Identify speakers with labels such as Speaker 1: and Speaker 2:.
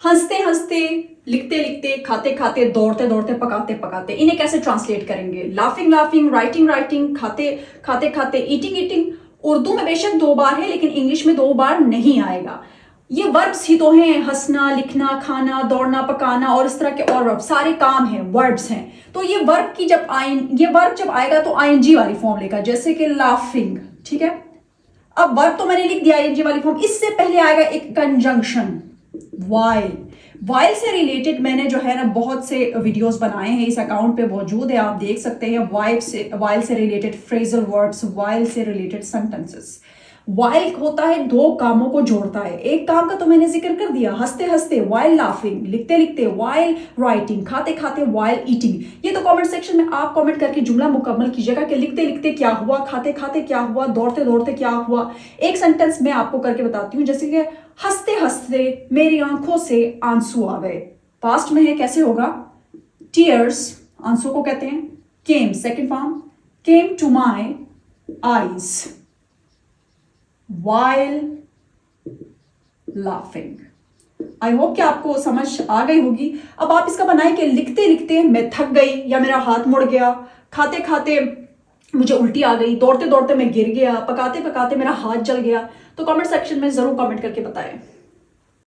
Speaker 1: हंसते हंसते, लिखते लिखते, खाते खाते, दौड़ते दौड़ते, पकाते पकाते, इन्हें कैसे ट्रांसलेट करेंगे? लाफिंग लाफिंग, राइटिंग राइटिंग, खाते खाते खाते, ईटिंग ईटिंग। उर्दू में बेशक 2 बार है लेकिन इंग्लिश में 2 बार नहीं आएगा। ये वर्ब्स ही तो हैं, हंसना, लिखना, खाना, दौड़ना, पकाना और इस तरह के और वर्ब, सारे काम हैं, वर्ब्स हैं। तो ये वर्ब की ये वर्ब जब आएगा तो आईएनजी वाली फॉर्म लेगा, जैसे कि लाफिंग। ठीक है, अब वर्ब तो मैंने लिख दिया आईएनजी वाली फॉर्म। इससे पहले आएगा एक कंजंक्शन, वाइल। वाइल से रिलेटेड मैंने जो है ना बहुत से वीडियोस बनाए हैं, इस अकाउंट पे मौजूद है, आप देख सकते हैं। वाइल से रिलेटेड फ्रेजल वर्ड्स, वाइल से रिलेटेड सेंटेंसेस। वाइल होता है 2 कामों को जोड़ता है। एक काम का तो मैंने जिक्र कर दिया, हंसते हंसते, वाइल लाफिंग, लिखते लिखते, वाइल राइटिंग, खाते खाते, वाइल ईटिंग। ये तो कमेंट सेक्शन में आप कमेंट करके जुमला मुकम्मल कीजिएगा कि लिखते लिखते क्या हुआ, खाते खाते क्या हुआ, दौड़ते दौड़ते क्या हुआ। एक सेंटेंस मैं आपको करके बताती हूँ, जैसे कि हंसते हंसते मेरी आंखों से आंसू आ गए। पास्ट में है, कैसे होगा? टीयर्स, आंसू को कहते हैं। Came, second form, came to my eyes while laughing। I hope कि आपको समझ आ गई होगी। अब आप इसका बनाए कि लिखते लिखते मैं थक गई या मेरा हाथ मुड़ गया, खाते खाते मुझे उल्टी आ गई, दौड़ते दौड़ते मैं गिर गया, पकाते पकाते मेरा हाथ जल गया। तो कमेंट सेक्शन में जरूर कमेंट करके बताएं।